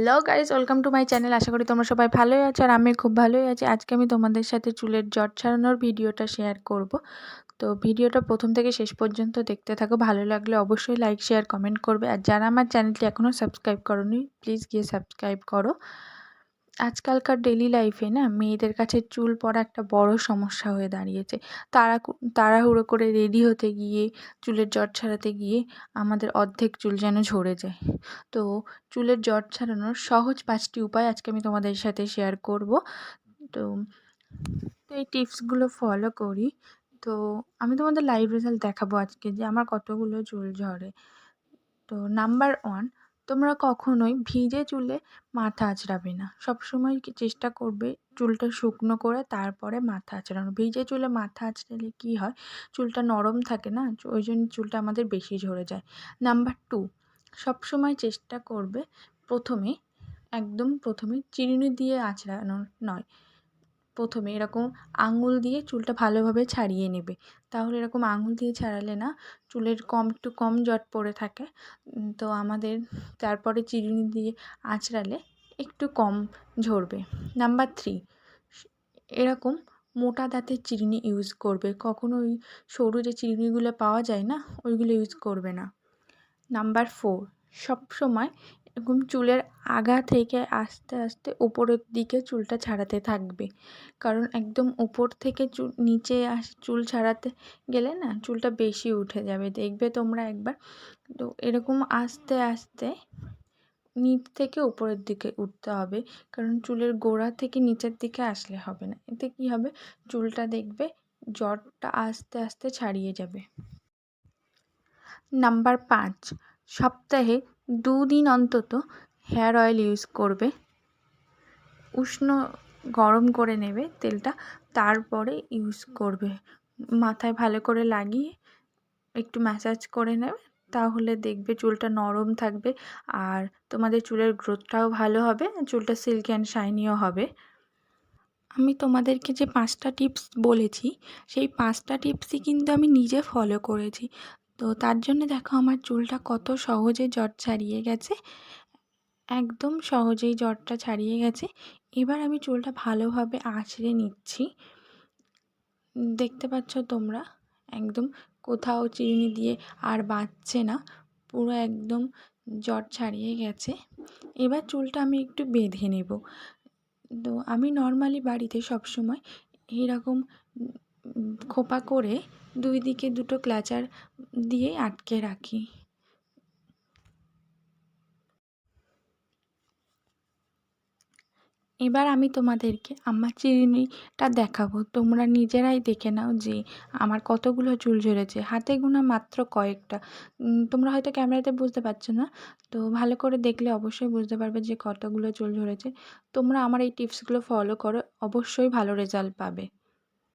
Hello guys, welcome to my channel. আশা করি তোমরা সবাই ভালোই আছো আর আমি খুব ভালোই আছি। আজকে আমি তোমাদের সাথে চুলের জট ছাড়ানোর ভিডিওটা শেয়ার করব। তো ভিডিওটা প্রথম থেকে শেষ পর্যন্ত দেখতে থাকো। ভালো লাগলে অবশ্যই লাইক শেয়ার কমেন্ট করবে। আর যারা আমার চ্যানেলটি এখনও সাবস্ক্রাইব করোনি প্লিজ গিয়ে সাবস্ক্রাইব করো। আজকালকার ডেলি লাইফে না মেয়েদের কাছে চুল পড়া একটা বড় সমস্যা হয়ে দাঁড়িয়েছে। তাড়াহুড়ো করে রেডি হতে গিয়ে চুলের জট ছাড়াতে গিয়ে আমাদের অর্ধেক চুল যেন ঝরে যায়। তো চুলের জট ছাড়ানোর সহজ 5টি উপায় আজকে আমি তোমাদের সাথে শেয়ার করব। তো এই টিপসগুলো ফলো করি। তো আমি তোমাদের লাইভ রেজাল্ট দেখাবো আজকে যে আমার কতগুলো চুল ঝরে। তো নাম্বার 1, তোমরা কখনোই ভিজে চুলে মাথা আঁচড়াবে না। সবসময় চেষ্টা করবে চুলটা শুকনো করে তারপরে মাথা আঁচড়ানো। ভিজে চুলে মাথা আঁচড়ালে কী হয়, চুলটা নরম থাকে না, ওই জন্য চুলটা আমাদের বেশি ঝরে যায়। নাম্বার 2, সবসময় চেষ্টা করবে একদম প্রথমে চিরুনি দিয়ে আঁচড়ানো নয়, প্রথমে এরকম আঙুল দিয়ে চুলটা ভালোভাবে ছাড়িয়ে নেবে। তাহলে এরকম আঙুল দিয়ে ছাড়ালে না চুলের একটু কম জট পড়ে থাকে। তো আমাদের তারপরে চিরুনি দিয়ে আঁচড়ালে একটু কম ঝরবে। নাম্বার 3, এরকম মোটা দাঁতের চিরুনি ইউজ করবে। কখনো ওই সরু যে চিরুনিগুলো পাওয়া যায় না, ওইগুলো ইউজ করবে না। নাম্বার 4, সবসময় এরকম চুলের আগা থেকে আস্তে আস্তে উপরের দিকে চুলটা ছাড়াতে থাকবে। কারণ একদম উপর থেকে নিচে চুল ছাড়াতে গেলে না চুলটা বেশি উঠে যাবে, দেখবে তোমরা একবার। তো এরকম আস্তে আস্তে নিচ থেকে উপরের দিকে উঠতে হবে, কারণ চুলের গোড়া থেকে নিচের দিকে আসলে হবে না। এতে কী হবে, চুলটা দেখবে জটটা আস্তে আস্তে ছাড়িয়ে যাবে। নাম্বার 5, সপ্তাহে 2 দিন অন্তত হেয়ার অয়েল ইউজ করবে। উষ্ণ গরম করে নেবে তেলটা, তারপরে ইউজ করবে। মাথায় ভালো করে লাগিয়ে একটু ম্যাসাজ করে নেবে, তাহলে দেখবে চুলটা নরম থাকবে আর তোমাদের চুলের গ্রোথটাও ভালো হবে, চুলটা সিল্কি অ্যান্ড শাইনিও হবে। আমি তোমাদেরকে যে 5টা টিপস বলেছি, সেই 5টা টিপসই কিন্তু আমি নিজে ফলো করেছি। তো তার জন্য দেখো আমার চুলটা কত সহজে জট ছাড়িয়ে গেছে, একদম সহজেই জটটা ছাড়িয়ে গেছে। এবার আমি চুলটা ভালোভাবে আঁচড়ে নিচ্ছি। দেখতে পাচ্ছ তোমরা, একদম কোথাও চিরুনি দিয়ে আর বাঁধছে না, পুরো একদম জট ছাড়িয়ে গেছে। এবার চুলটা আমি একটু বেঁধে নেব। তো আমি নর্মালি বাড়িতে সবসময় এইরকম খোপা করে 2 দিকে 2টো ক্লাচার দিয়ে আটকে রাখি। এবার আমি তোমাদেরকে আমার চিরুনিটা দেখাবো, তোমরা নিজেরাই দেখে নাও যে আমার কতগুলো চুল ঝরেছে। হাতে গোনা মাত্র কয়েকটা। তোমরা হয়তো ক্যামেরাতে বুঝতে পারছো না, তো ভালো করে দেখলে অবশ্যই বুঝতে পারবে যে কতগুলো চুল ঝরেছে। তোমরা আমার এই টিপসগুলো ফলো করো, অবশ্যই ভালো রেজাল্ট পাবে।